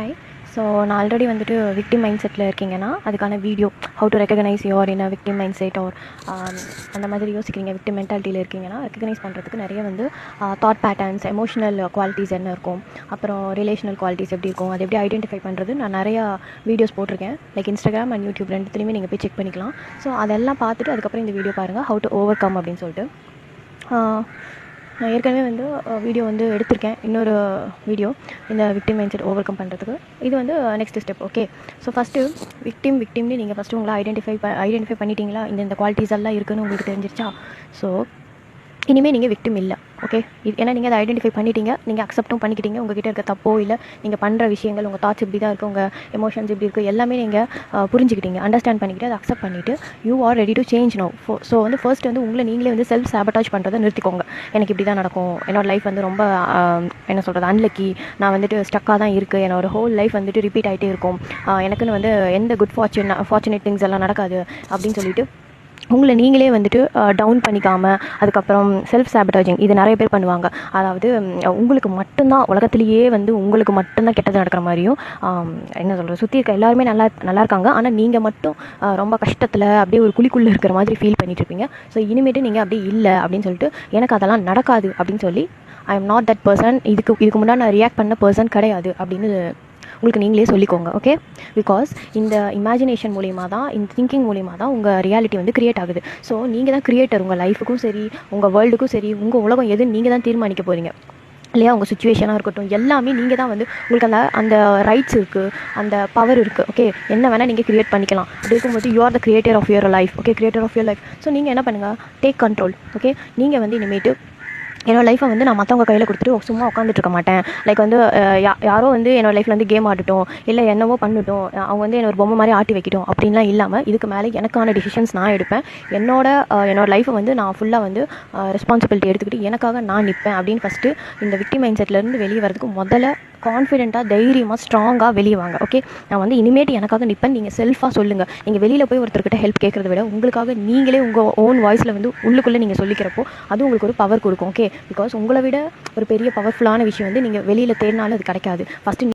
Hi. So நான் already வந்துட்டு victim mind செட்டில் இருக்கீங்கன்னா அதுக்கான video how to recognise your in victim mind set or அந்த மாதிரி யோசிக்கிறீங்க, விக்டிம் மென்டாலிட்டியில் இருக்கீங்கன்னா ரெகக்னைஸ் பண்ணுறதுக்கு நிறைய வந்து தாட் பேட்டர்ன்ஸ், எமோஷனல் குவாலிட்டிஸ் என்ன இருக்கும், அப்புறம் ரிலேஷனல் குவாலிட்டிஸ் எப்படி இருக்கும், அதை எப்படி ஐடென்டிஃபை பண்ணுறது நான் நிறையா வீடியோஸ் போட்டிருக்கேன். லைக் இன்ஸ்டாகிராம் அண்ட் யூடியூப் ரெண்டுத்துலேயுமே நீங்கள் போய் செக் பண்ணிக்கலாம். ஸோ அதெல்லாம் பார்த்துட்டு அதுக்கப்புறம் இந்த வீடியோ பாருங்கள், ஹவு டு ஓவர் கம் அப்படின்னு சொல்லிட்டு. நான் ஏற்கனவே வந்து வீடியோ வந்து எடுத்திருக்கேன், இன்னொரு வீடியோ இந்த victim mind set overcome பண்ணுறதுக்கு. இது வந்து next step. Okay, so first விக்டிம்னு நீங்கள் ஃபஸ்ட்டு உங்களை ஐடென்டிஃபை பண்ணிட்டீங்களா, இந்த குவாலிட்டிஸ் எல்லாம் இருக்குதுன்னு உங்களுக்கு தெரிஞ்சிருச்சா? ஸோ இனிமேல் நீங்கள் விக்டிம் இல்லை. ஓகே, ஏன்னா நீங்கள் அதை ஐடென்டிஃபை பண்ணிட்டீங்க, நீங்கள் அக்செப்டும் பண்ணிக்கிட்டீங்க. உங்ககிட்ட இருக்க தப்போ இல்லை நீங்கள் பண்ணுற விஷயங்கள், உங்கள் தாட்ஸ் இப்படி தான் இருக்குது, உங்கள் எமோஷன்ஸ் இப்படி இருக்குது, எல்லாமே நீங்கள் புரிஞ்சுக்கிட்டீங்க, அண்டர்ஸ்டாண்ட் பண்ணிக்கிட்டு அதை அக்செப்ட் பண்ணிவிட்டு you are ready to change no. So வந்து ஃபர்ஸ்ட் வந்து உங்களை நீங்களே வந்து செல்ஃப் சாபட்டாஜ் பண்ணுறதை நிறுத்திக்கோங்க. எனக்கு இப்படி தான் நடக்கும், என்னோடய லைஃப் வந்து ரொம்ப என்ன சொல்கிறது அன்லக்கி, நான் வந்துட்டு ஸ்டக்காக தான் இருக்குது, என்னோட ஹோல் லைஃப் வந்துட்டு ரிப்பீட் ஆகிட்டே இருக்கும், எனக்குன்னு வந்து எந்த குட் ஃபார்ச்சுனேட் திங்ஸ் எல்லாம் நடக்காது அப்படின்னு சொல்லிட்டு உங்களை நீங்களே வந்துட்டு டவுன் பண்ணிக்காமல், அதுக்கப்புறம் செல்ஃப் சாபட்டாஜிங் இது நிறைய பேர் பண்ணுவாங்க. அதாவது உங்களுக்கு மட்டும்தான் உலகத்துலேயே வந்து உங்களுக்கு மட்டும்தான் கெட்டது நடக்கிற மாதிரியும், என்ன சொல்கிறது, சுற்றி இருக்க எல்லாருமே நல்லா இருக்காங்க, ஆனால் நீங்கள் மட்டும் ரொம்ப கஷ்டத்தில் அப்படியே ஒரு குழிக்குள்ளே இருக்கிற மாதிரி ஃபீல் பண்ணிட்டு இருப்பீங்க. ஸோ இனிமேட்டு நீங்கள் அப்படியே இல்லை அப்படின்னு சொல்லிட்டு, எனக்கு அதெல்லாம் நடக்காது அப்படின்னு சொல்லி, I am not that person, இதுக்கு முன்னாடி நான் ரியாக்ட் பண்ண பர்சன் கிடையாது அப்படின்னு உங்களுக்கு நீங்களே சொல்லிக்கோங்க. ஓகே, பிகாஸ் இந்த இமேஜினேஷன் மூலிமா தான், இந்த திங்கிங் மூலிமா தான் உங்கள் ரியாலிட்டி வந்து க்ரியேட் ஆகுது. ஸோ நீங்கள் தான் க்ரியேட்டர், உங்கள் லைஃபுக்கும் சரி உங்கள் வேர்ல்டுக்கும் சரி உங்கள் உலகம் எதுன்னு நீங்கள் தான் தீர்மானிக்க போகிறீங்க இல்லையா? உங்கள் சுச்சுவேஷனாக இருக்கட்டும், எல்லாமே நீங்கள் தான் வந்து உங்களுக்கு அந்த ரைட்ஸ் இருக்குது, அந்த பவர் இருக்குது. ஓகே, என்ன வேணால் நீங்கள் க்ரியேட் பண்ணிக்கலாம். அப்படி இருக்கும்போது you are the creator of your life. Okay, creator of your life. So நீங்கள் என்ன பண்ணுங்கள், டேக் கண்ட்ரோல். ஓகே, நீங்கள் வந்து இனிமேட்டு என்னோடய லைஃப்பை வந்து நான் மற்றவங்க கையில் கொடுத்துட்டு சும்மா உட்காந்துட்ருக்க மாட்டேன். லைக் வந்து யாரோ வந்து என்னோடய லைஃப்பில் வந்து கேம் ஆடட்டும், இல்லை என்னவோ பண்ணட்டும், அவங்க வந்து என்னோட பொம்மை மாதிரி ஆட்டி வைக்கட்டும் அப்படின்லாம் இல்லாமல், இதுக்கு மேலே எனக்கான டிசிஷன்ஸ் நான் எடுப்பேன். என்னோட லைஃப்பை வந்து நான் ஃபுல்லாக வந்து ரெஸ்பான்சிபிலிட்டி எடுத்துக்கிட்டு எனக்காக நான் நிற்பேன் அப்படின்னு ஃபஸ்ட்டு இந்த விக்டிம் மைண்ட் செட்லேருந்து வெளியே வரதுக்கு முதல்ல கான்ஃபிடென்ட்டாக, தைரியமாக, ஸ்ட்ராங்காக வெளியே வாங்க. ஓகே, நான் வந்து இனிமேட்டு எனக்காக நிற்பேன் நீங்கள் செல்ஃபாக சொல்லுங்கள். நீங்கள் வெளியில் போய் ஒருத்தர்கிட்ட ஹெல்ப் கேட்குறத விட உங்களுக்காக நீங்களே உங்கள் ஓன் வாய்ஸில் வந்து உள்ளுக்குள்ளே நீங்கள் சொல்லிக்கிறப்போ அது உங்களுக்கு ஒரு பவர் கொடுக்கும். ஓகே, பிகாஸ் உங்களை விட ஒரு பெரிய பவர்ஃபுல்லான விஷயம் வந்து நீங்கள் வெளியில் தேடினாலும் அது கிடைக்காது. ஃபஸ்ட்டு